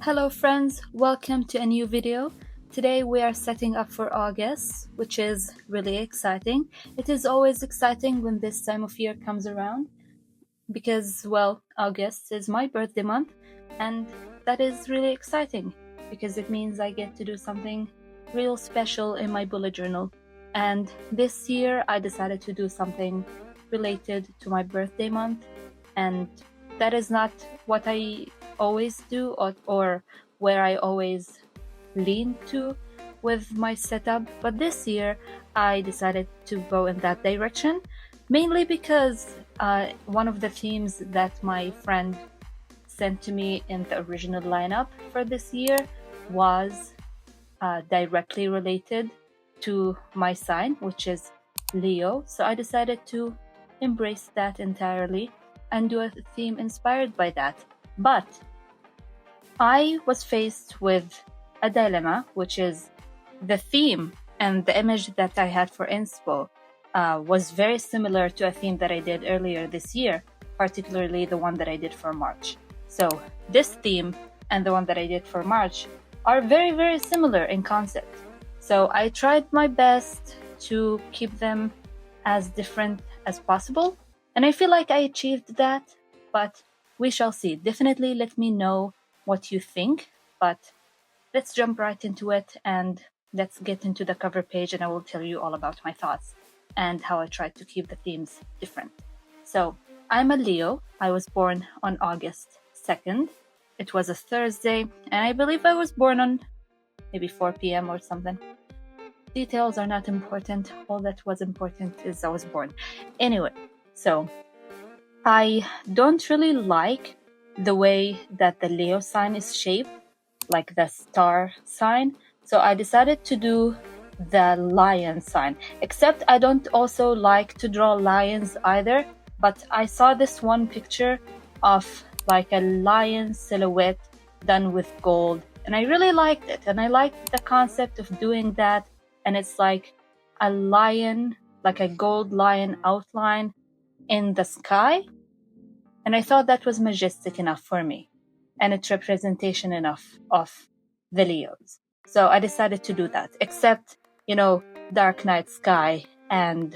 Hello friends, welcome to a new video. Today we are setting up for August, which is really exciting. It is always exciting when this time of year comes around because, well, August is my birthday month and that is really exciting because it means I get to do something real special in my bullet journal. And this year I decided to do something related to my birthday month, and that is not what I always do or where I always lean to with my setup, but this year I decided to go in that direction, mainly because one of the themes that my friend sent to me in the original lineup for this year was directly related to my sign, which is Leo. So I decided to embrace that entirely and do a theme inspired by that. But I was faced with a dilemma, which is the theme and the image that I had for inspo was very similar to a theme that I did earlier this year, particularly the one that I did for March. So this theme and the one that I did for March are very, very similar in concept. So I tried my best to keep them as different as possible, and I feel like I achieved that, but we shall see. Definitely let me know what you think, but let's jump right into it and let's get into the cover page, and I will tell you all about my thoughts and how I tried to keep the themes different. So I'm a Leo. I was born on August 2nd. It was a Thursday, and I believe I was born on maybe 4 p.m. or something. Details are not important. All that was important is I was born. Anyway, so I don't really like the way that the Leo sign is shaped, like the star sign. So I decided to do the lion sign, except I don't also like to draw lions either, but I saw this one picture of like a lion silhouette done with gold, and I really liked it, and I liked the concept of doing that. And it's like a lion, like a gold lion outline in the sky, and I thought that was majestic enough for me, and it's representation enough of the Leos. So I decided to do that, except, dark night sky and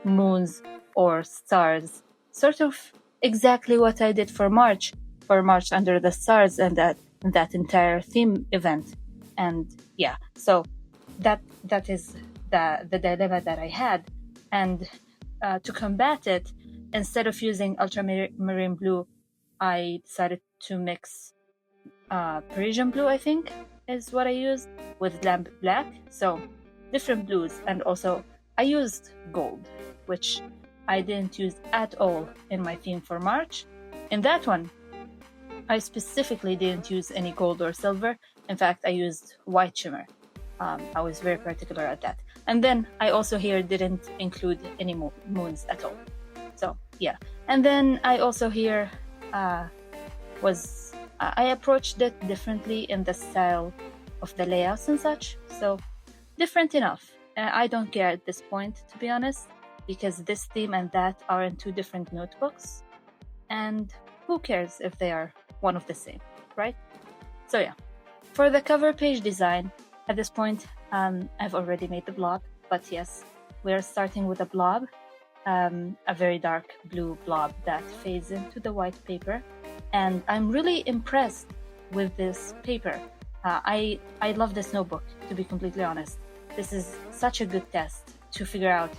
moons or stars, sort of exactly what I did for March Under the Stars, and that entire theme event. And yeah, so that is the dilemma that I had. And to combat it, instead of using ultramarine blue, I decided to mix Parisian blue, I think is what I used, with lamp black. So different blues. And also I used gold, which I didn't use at all in my theme for March. In that one, I specifically didn't use any gold or silver. In fact, I used white shimmer. I was very particular at that. And then I also here didn't include any moons at all. So yeah. And then I also here I approached it differently in the style of the layouts and such. So different enough. I don't care at this point, to be honest, because this theme and that are in two different notebooks. And who cares if they are one of the same, right? So yeah. For the cover page design, at this point, I've already made the blob. But yes, we're starting with a blob, a very dark blue blob that fades into the white paper. And I'm really impressed with this paper. I love this notebook, to be completely honest. This is such a good test to figure out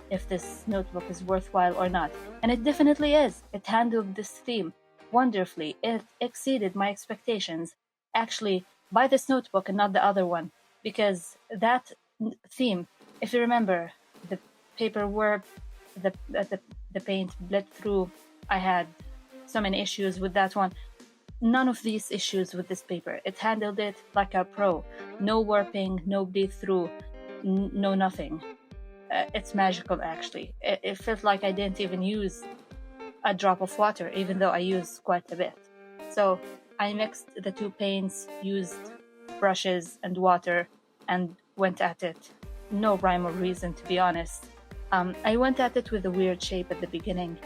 if this notebook is worthwhile or not. And it definitely is. It handled this theme wonderfully. It exceeded my expectations. Actually, buy this notebook and not the other one, because that theme, if you remember, the paper warped, the paint bled through. I had so many issues with that one. None of these issues with this paper. It handled it like a pro. No warping, no bleed through, no nothing. It's magical, actually. It felt like I didn't even use a drop of water, even though I used quite a bit. So I mixed the two paints, used brushes and water, and went at it. No rhyme or reason, to be honest. I went at it with a weird shape at the beginning,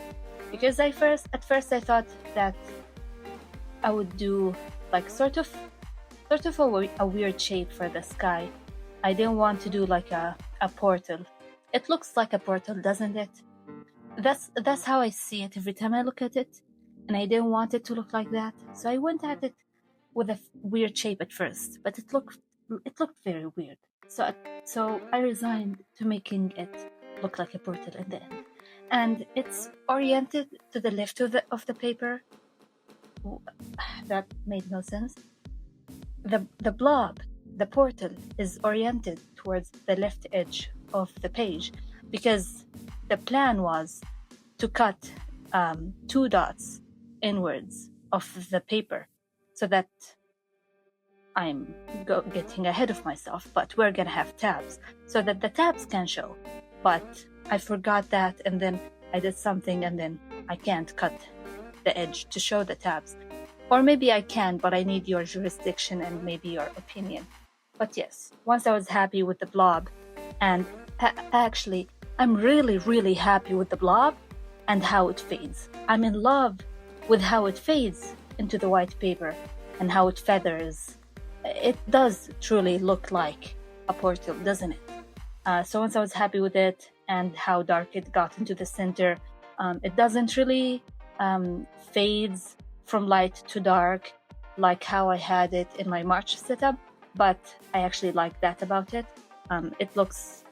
because at first I thought that I would do like sort of sort of a weird shape for the sky. I didn't want to do like a portal. It looks like a portal, doesn't it? That's how I see it every time I look at it, and I didn't want it to look like that, so I went at it with a weird shape at first, but it looked very weird. So I resigned to making it look like a portal in the end, and it's oriented to the left of the paper. That made no sense. The blob, the portal, is oriented towards the left edge of the page because the plan was to cut 2 dots inwards of the paper, so that I'm getting ahead of myself, but we're gonna have tabs so that the tabs can show. But I forgot that, and then I did something, and then I can't cut the edge to show the tabs. Or maybe I can, but I need your jurisdiction and maybe your opinion. But yes, once I was happy with the blob, and actually, I'm really, really happy with the blob and how it fades. I'm in love with how it fades into the white paper and how it feathers. It does truly look like a portal, doesn't it? So once I was happy with it and how dark it got into the center, it doesn't really fades from light to dark like how I had it in my March setup, but I actually like that about it. It looks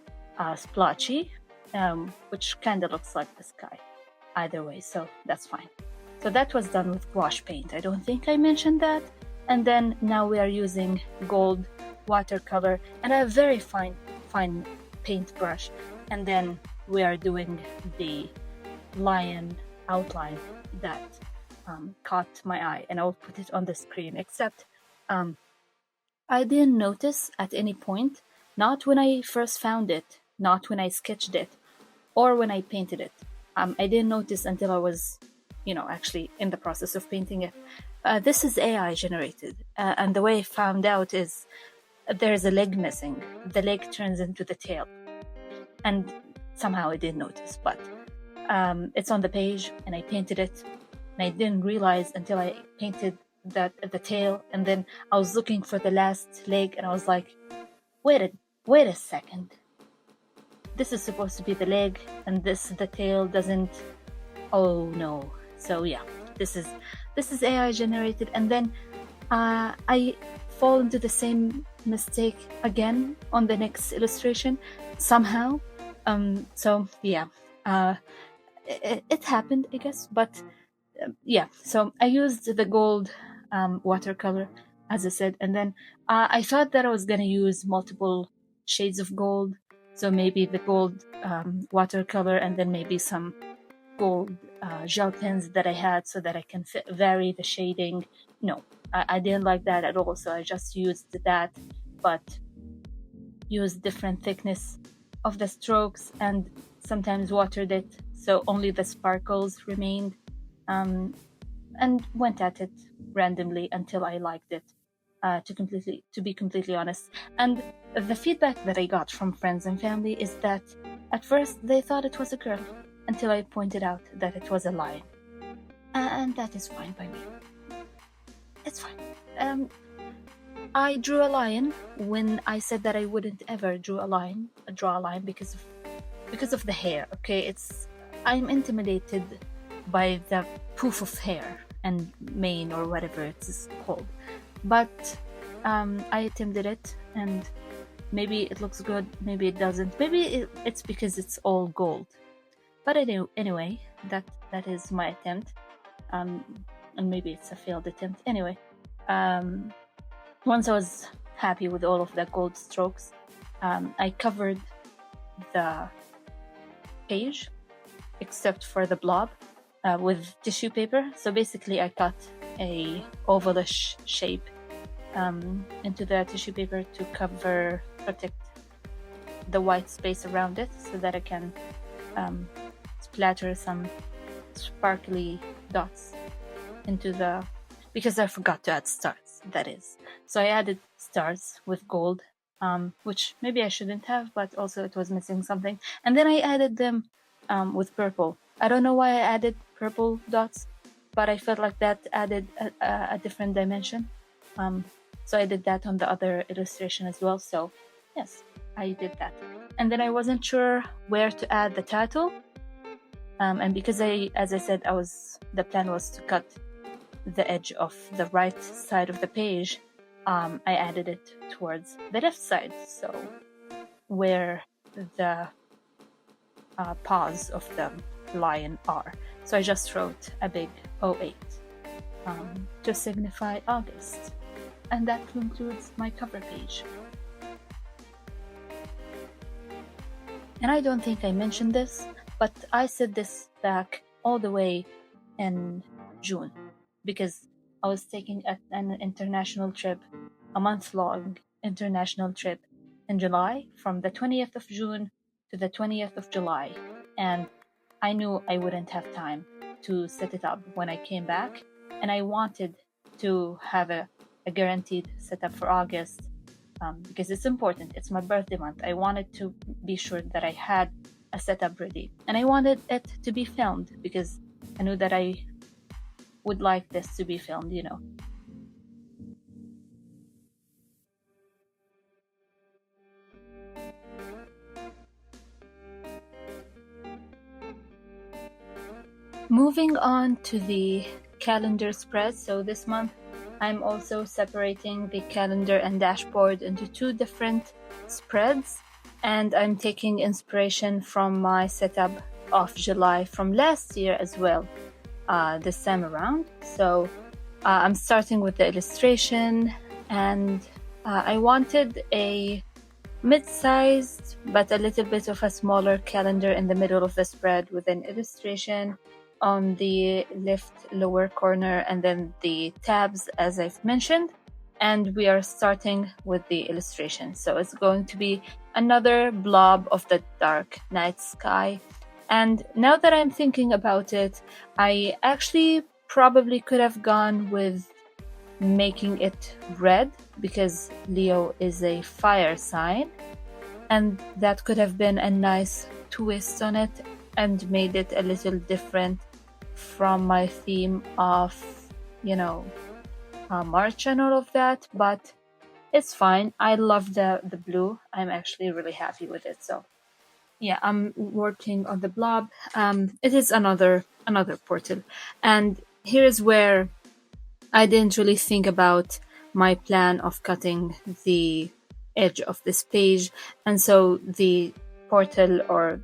splotchy, which kind of looks like the sky either way, so that's fine. So that was done with gouache paint. I don't think I mentioned that. And then now we are using gold watercolor and a very fine paintbrush, and then we are doing the lion outline that caught my eye, and I'll put it on the screen, except I didn't notice at any point, not when I first found it, not when I sketched it, or when I painted it. I didn't notice until I was, actually in the process of painting it. This is AI generated, and the way I found out is there's a leg missing. The leg turns into the tail, and somehow I didn't notice, but it's on the page, and I painted it, and I didn't realize until I painted the tail, and then I was looking for the last leg, and I was like, wait a second. This is supposed to be the leg, and the tail doesn't. Oh no! So yeah, this is AI generated, and then I fall into the same mistake again on the next illustration somehow. So yeah, it happened, I guess, but yeah. So I used the gold watercolor, as I said, and then I thought that I was gonna use multiple shades of gold. So maybe the gold watercolor, and then maybe some gold gel pens that I had, so that I can vary the shading. No, I didn't like that at all. So I just used that, but used different thickness of the strokes, and sometimes watered it, so only the sparkles remained, and went at it randomly until I liked it. To be completely honest. And the feedback that I got from friends and family is that at first they thought it was a girl until I pointed out that it was a lion. And that is fine by me. It's fine. I drew a lion when I said that I wouldn't ever draw a line because of the hair. Okay, I'm intimidated by the poof of hair and mane or whatever it is called. But I attempted it, and maybe it looks good, maybe it doesn't. Maybe it's because it's all gold. But anyway, that is my attempt, and maybe it's a failed attempt. Anyway, once I was happy with all of the gold strokes, I covered the page, except for the blob, with tissue paper. So basically I cut a ovalish shape into the tissue paper to protect the white space around it, so that I can splatter some sparkly dots into because I forgot to add stars, that is. So I added stars with gold, which maybe I shouldn't have, but also it was missing something. And then I added them with purple. I don't know why I added purple dots, but I felt like that added a different dimension. So I did that on the other illustration as well. So yes, I did that. And then I wasn't sure where to add the title. And because as I said, the plan was to cut the edge of the right side of the page, I added it towards the left side, so where the paws of the lion are. So I just wrote a big 08 to signify August. And that concludes my cover page. And I don't think I mentioned this, but I said this back all the way in June, because I was taking an international trip, a month-long international trip in July, from the 20th of June to the 20th of July. And I knew I wouldn't have time to set it up when I came back. And I wanted to have a guaranteed setup for August, because it's important. It's my birthday month. I wanted to be sure that I had a setup ready. And I wanted it to be filmed because I knew that I would like this to be filmed, you know. Moving on to the calendar spread. So this month I'm also separating the calendar and dashboard into two different spreads, and I'm taking inspiration from my setup of July from last year as well, this time around. So I'm starting with the illustration, and I wanted a mid-sized but a little bit of a smaller calendar in the middle of the spread with an illustration on the left lower corner, and then the tabs as I've mentioned. And we are starting with the illustration. So it's going to be another blob of the dark night sky. And now that I'm thinking about it, I actually probably could have gone with making it red, because Leo is a fire sign, and that could have been a nice twist on it and made it a little different from my theme of, you know, March and all of that. But it's fine. I love the blue. I'm actually really happy with it. So yeah, I'm working on the blob. It is another portal, and here's where I didn't really think about my plan of cutting the edge of this page, and so the portal or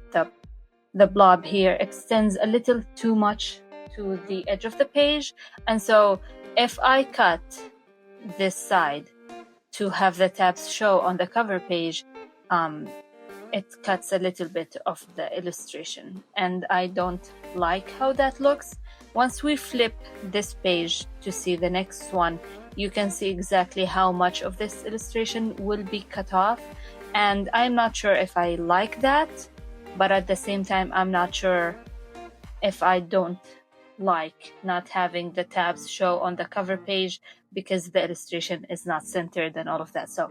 the blob here extends a little too much to the edge of the page. And so if I cut this side to have the tabs show on the cover page, it cuts a little bit of the illustration, and I don't like how that looks. Once we flip this page to see the next one, you can see exactly how much of this illustration will be cut off, and I'm not sure if I like that, but at the same time I'm not sure if I don't like not having the tabs show on the cover page because the illustration is not centered and all of that. So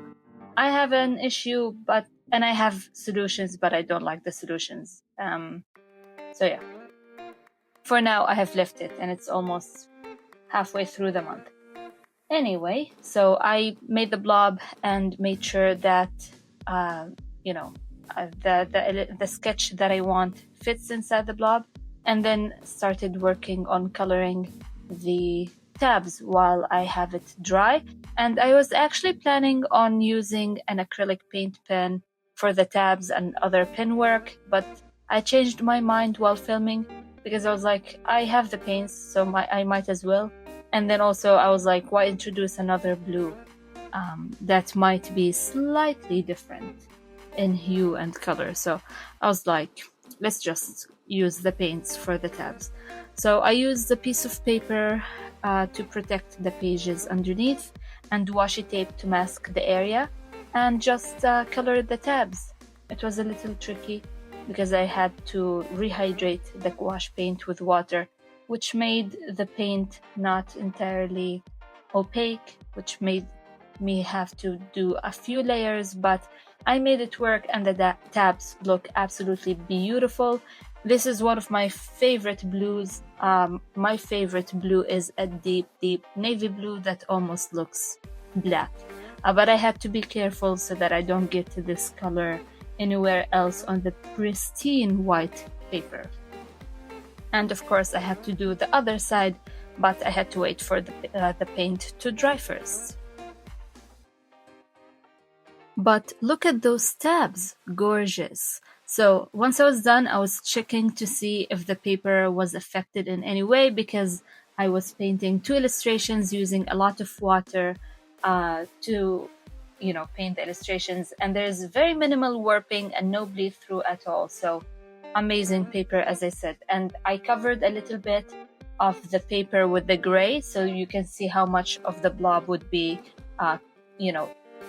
I have an issue, and I have solutions, but I don't like the solutions. So yeah, for now I have left it, and it's almost halfway through the month. Anyway, so I made the blob and made sure that the sketch that I want fits inside the blob, and then started working on coloring the tabs while I have it dry. And I was actually planning on using an acrylic paint pen for the tabs and other pen work, but I changed my mind while filming because I was like, I have the paints, so I might as well. And then also I was like, why introduce another blue that might be slightly different in hue and color? So I was like, let's just use the paints for the tabs. So I used a piece of paper to protect the pages underneath, and washi tape to mask the area, and just colored the tabs. It was a little tricky because I had to rehydrate the gouache paint with water, which made the paint not entirely opaque, which made me have to do a few layers, but I made it work, and the tabs look absolutely beautiful. This is one of my favorite blues. My favorite blue is a deep navy blue that almost looks black. But I had to be careful so that I don't get to this color anywhere else on the pristine white paper. And of course I had to do the other side, but I had to wait for the paint to dry first. But look at those tabs, gorgeous. So once I was done, I was checking to see if the paper was affected in any way, because I was painting 2 illustrations using a lot of water to paint the illustrations, and there's very minimal warping and no bleed through at all. So amazing paper, as I said. And I covered a little bit of the paper with the gray, so you can see how much of the blob would be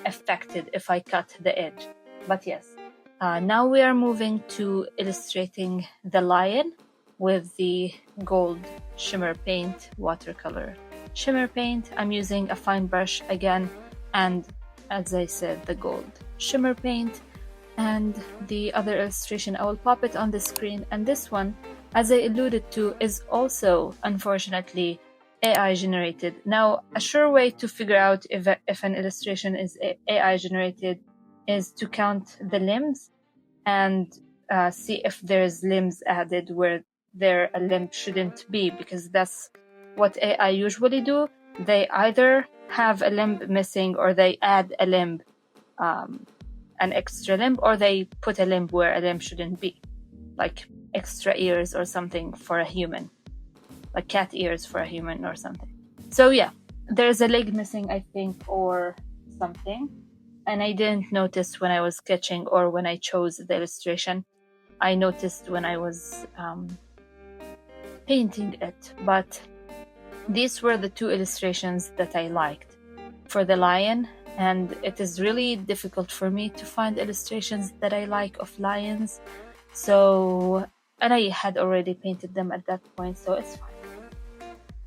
affected if I cut the edge. But yes, now we are moving to illustrating the lion with the gold shimmer paint, watercolor shimmer paint. I'm using a fine brush again, and as I said, the gold shimmer paint. And the other illustration, I will pop it on the screen. And this one, as I alluded to, is also unfortunately AI generated. Now, a sure way to figure out if an illustration is AI generated is to count the limbs and see if there's limbs added where there a limb shouldn't be, because that's what AI usually do. They either have a limb missing, or they add a limb, an extra limb, or they put a limb where a limb shouldn't be, like extra ears or something for a human, like cat ears for a human or something. So yeah, there's a leg missing, I think, or something. And I didn't notice when I was sketching or when I chose the illustration. I noticed when I was painting it. But these were the 2 illustrations that I liked for the lion. And it is really difficult for me to find illustrations that I like of lions. So, and I had already painted them at that point, so it's fine.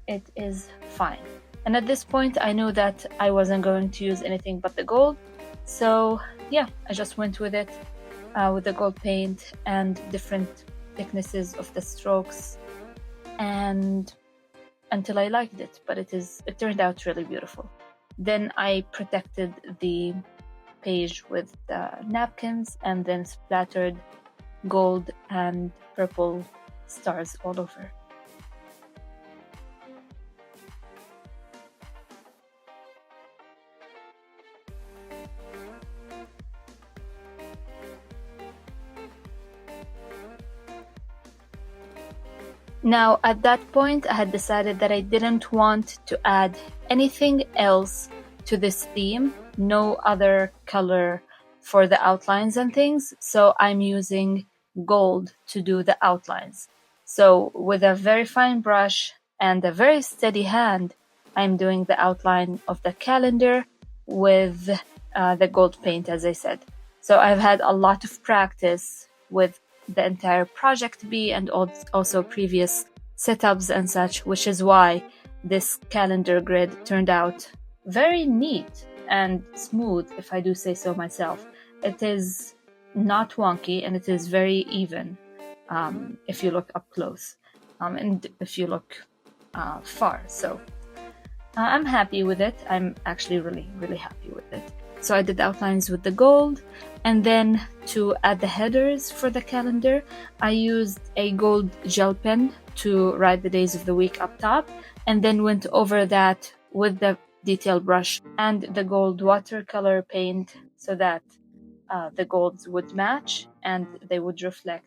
It is fine. And at this point, I knew that I wasn't going to use anything but the gold. So yeah, I just went with it, with the gold paint and different thicknesses of the strokes, and until I liked it. But it turned out really beautiful. Then I protected the page with the napkins and then splattered gold and purple stars all over. Now, at that point, I had decided that I didn't want to add anything else to this theme, no other color for the outlines and things, so I'm using gold to do the outlines. So with a very fine brush and a very steady hand, I'm doing the outline of the calendar with the gold paint, as I said. So I've had a lot of practice with the entire project B and also previous setups and such, which is why this calendar grid turned out very neat and smooth, if I do say so myself. It is not wonky, and it is very even if you look up close, and if you look far. So I'm happy with it. I'm actually really happy with it. So I did outlines with the gold, and then to add the headers for the calendar, I used a gold gel pen to write the days of the week up top, and then went over that with the detail brush and the gold watercolor paint so that the golds would match and they would reflect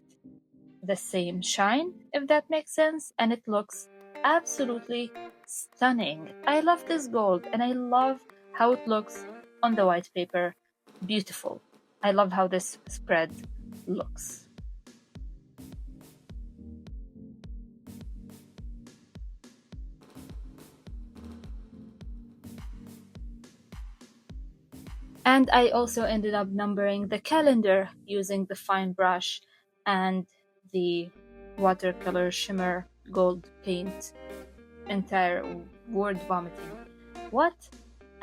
the same shine, if that makes sense. And it looks absolutely stunning. I love this gold, and I love how it looks on the white paper. Beautiful. I love how this spread looks. And I also ended up numbering the calendar using the fine brush and the watercolor shimmer gold paint. Entire word vomiting. What?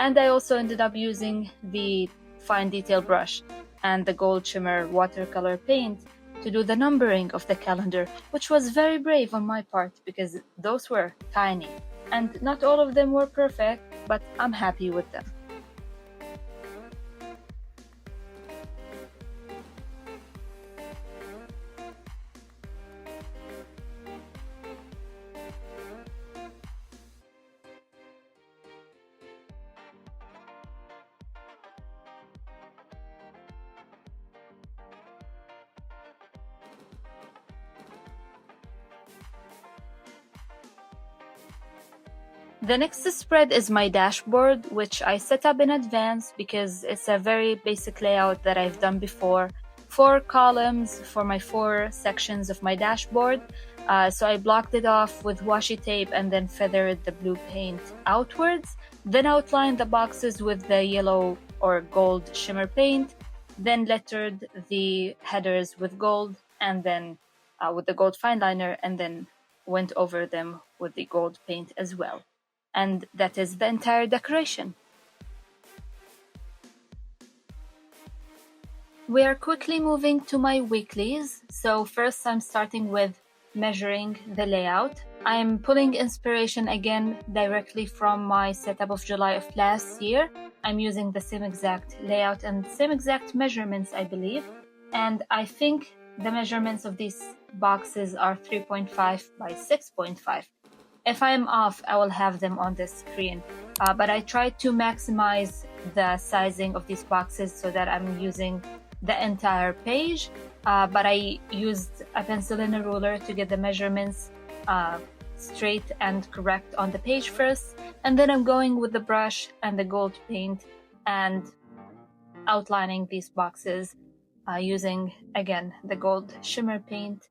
And I also ended up using the fine detail brush and the gold shimmer watercolor paint to do the numbering of the calendar, which was very brave on my part because those were tiny. And not all of them were perfect, but I'm happy with them. The next spread is my dashboard, which I set up in advance because it's a very basic layout that I've done before. 4 columns for my 4 sections of my dashboard. So I blocked it off with washi tape and then feathered the blue paint outwards. Then outlined the boxes with the yellow or gold shimmer paint. Then lettered the headers with gold and then with the gold fine liner, and then went over them with the gold paint as well. And that is the entire decoration. We are quickly moving to my weeklies. So first I'm starting with measuring the layout. I'm pulling inspiration again directly from my setup of July of last year. I'm using the same exact layout and same exact measurements, I believe. And I think the measurements of these boxes are 3.5 by 6.5. If I'm off, I will have them on the screen. But I tried to maximize the sizing of these boxes so that I'm using the entire page. But I used a pencil and a ruler to get the measurements straight and correct on the page first. And then I'm going with the brush and the gold paint and outlining these boxes using, again, the gold shimmer paint.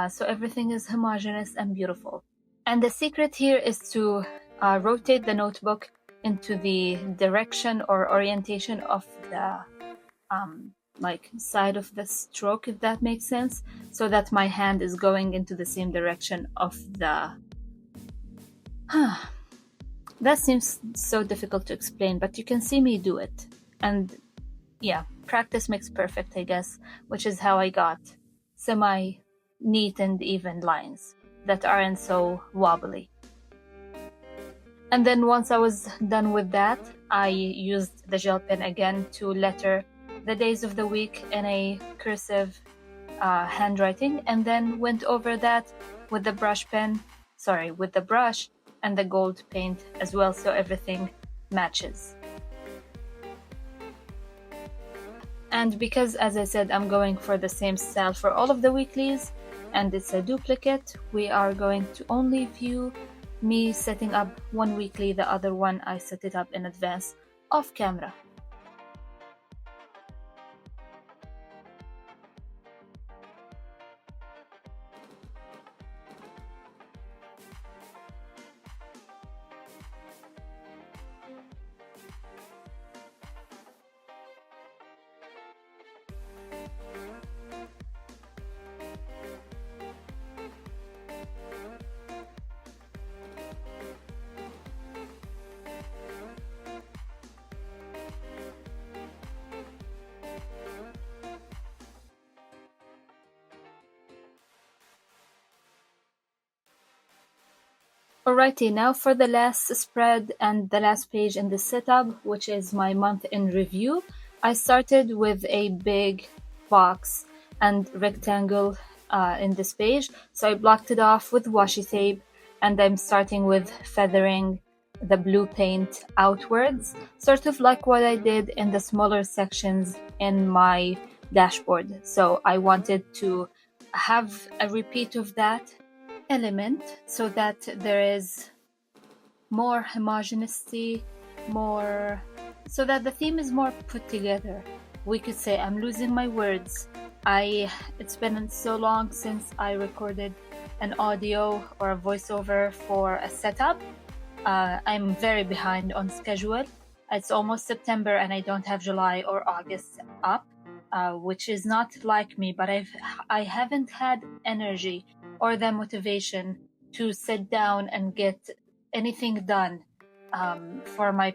So everything is homogeneous and beautiful. And the secret here is to rotate the notebook into the direction or orientation of the side of the stroke, if that makes sense, so that my hand is going into the same direction of the... That seems so difficult to explain, but you can see me do it. And yeah, practice makes perfect, I guess, which is how I got semi-neat and even lines that aren't so wobbly. And then once I was done with that, I used the gel pen again to letter the days of the week in a cursive handwriting, and then went over that with the brush and the gold paint as well, so everything matches. And because, as I said, I'm going for the same style for all of the weeklies, and it's a duplicate, we are going to only view me setting up one weekly. The other one, I set it up in advance off camera. Alrighty, now for the last spread and the last page in the setup, which is my month in review. I started with a big box and rectangle in this page, so I blocked it off with washi tape, and I'm starting with feathering the blue paint outwards, sort of like what I did in the smaller sections in my dashboard. So I wanted to have a repeat of that element so that there is more homogeneity, so that the theme is more put together. We could say, I'm losing my words. It's been so long since I recorded an audio or a voiceover for a setup. I'm very behind on schedule. It's almost September and I don't have July or August up, which is not like me, but I haven't had energy or the motivation to sit down and get anything done for my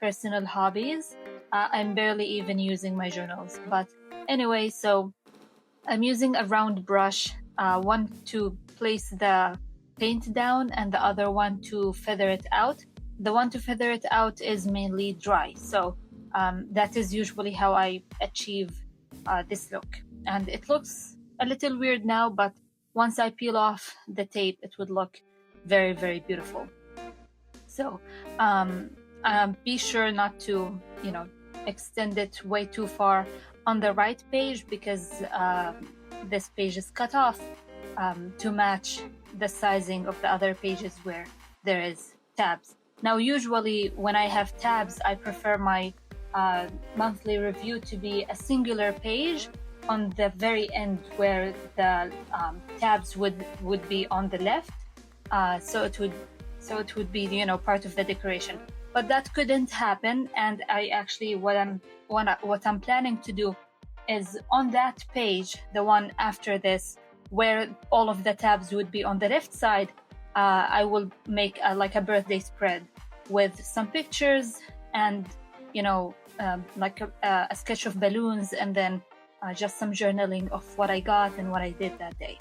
personal hobbies. I'm barely even using my journals. But anyway, so I'm using a round brush, one to place the paint down and the other one to feather it out. The one to feather it out is mainly dry, so that is usually how I achieve this look. And it looks a little weird now, but once I peel off the tape, it would look very, very beautiful. So be sure not to, extend it way too far on the right page, because this page is cut off to match the sizing of the other pages where there is tabs. Now, usually when I have tabs, I prefer my monthly review to be a singular page on the very end where the tabs would be on the left, so it would be, you know, part of the decoration. But that couldn't happen, and I actually what I'm planning to do is on that page, the one after this, where all of the tabs would be on the left side, I will make like a birthday spread with some pictures and, you know, like a sketch of balloons, and then just some journaling of what I got and what I did that day.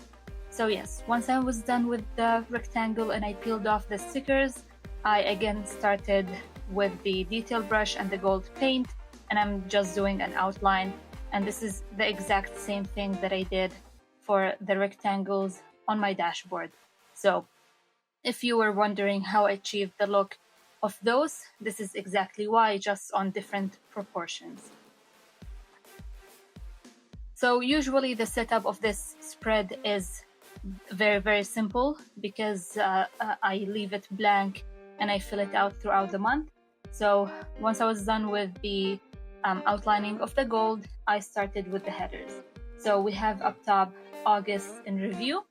So yes, once I was done with the rectangle and I peeled off the stickers, I again started with the detail brush and the gold paint, and I'm just doing an outline. And this is the exact same thing that I did for the rectangles on my dashboard. So if you were wondering how I achieved the look of those, this is exactly why, just on different proportions. So usually the setup of this spread is very, very simple, because I leave it blank and I fill it out throughout the month. So once I was done with the outlining of the gold, I started with the headers. So we have up top August in review,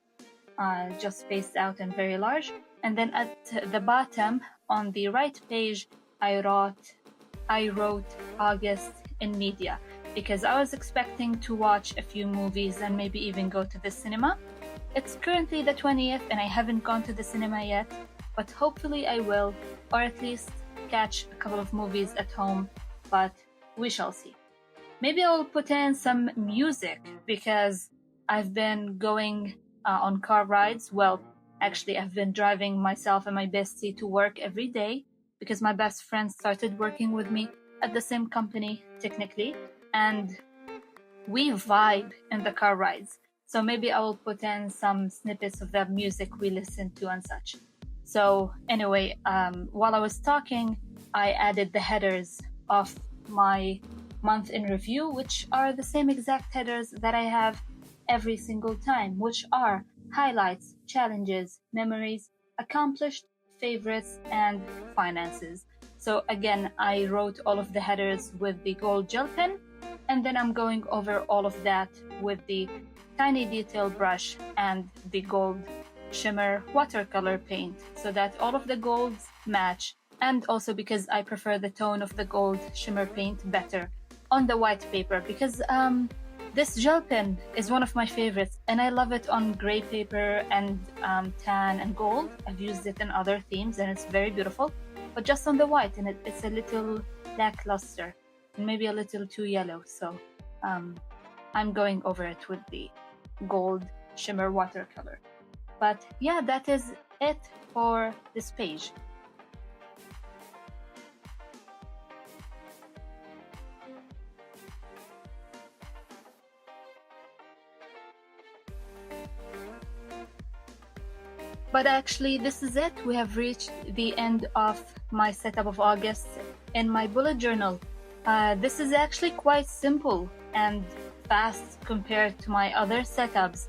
just spaced out and very large. And then at the bottom on the right page, I wrote August in media, because I was expecting to watch a few movies and maybe even go to the cinema. It's currently the 20th and I haven't gone to the cinema yet, but hopefully I will, or at least catch a couple of movies at home, but we shall see. Maybe I'll put in some music, because I've been going on car rides. Well, actually, I've been driving myself and my bestie to work every day, because my best friend started working with me at the same company, technically, and we vibe in the car rides. So maybe I will put in some snippets of the music we listen to and such. So anyway, while I was talking, I added the headers of my month in review, which are the same exact headers that I have every single time, which are highlights, challenges, memories, accomplished, favorites, and finances. So again, I wrote all of the headers with the gold gel pen, and then I'm going over all of that with the tiny detail brush and the gold shimmer watercolor paint, so that all of the golds match, and also because I prefer the tone of the gold shimmer paint better on the white paper, because this gel pen is one of my favorites, and I love it on gray paper and tan and gold. I've used it in other themes and it's very beautiful, but just on the white, and it's a little lackluster and maybe a little too yellow. So I'm going over it with the gold shimmer watercolor. But yeah, that is it for this page. But actually, this is it. We have reached the end of my setup of August in my bullet journal. This is actually quite simple and fast compared to my other setups.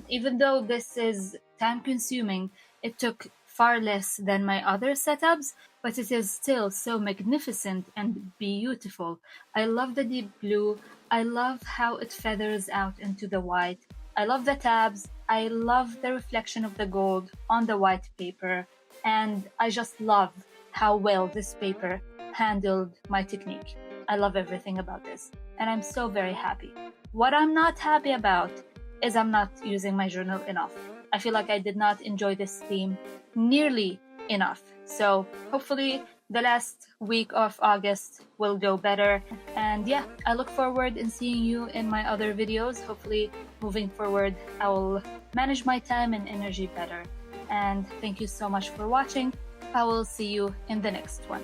Even though this is time consuming, it took far less than my other setups, but it is still so magnificent and beautiful. I love the deep blue. I love how it feathers out into the white. I love the tabs. I love the reflection of the gold on the white paper. And I just love how well this paper handled my technique. I love everything about this, and I'm so very happy. What I'm not happy about is I'm not using my journal enough. I feel like I did not enjoy this theme nearly enough. So hopefully the last week of August will go better. And yeah, I look forward in seeing you in my other videos. Hopefully moving forward, I will manage my time and energy better. And thank you so much for watching. I will see you in the next one.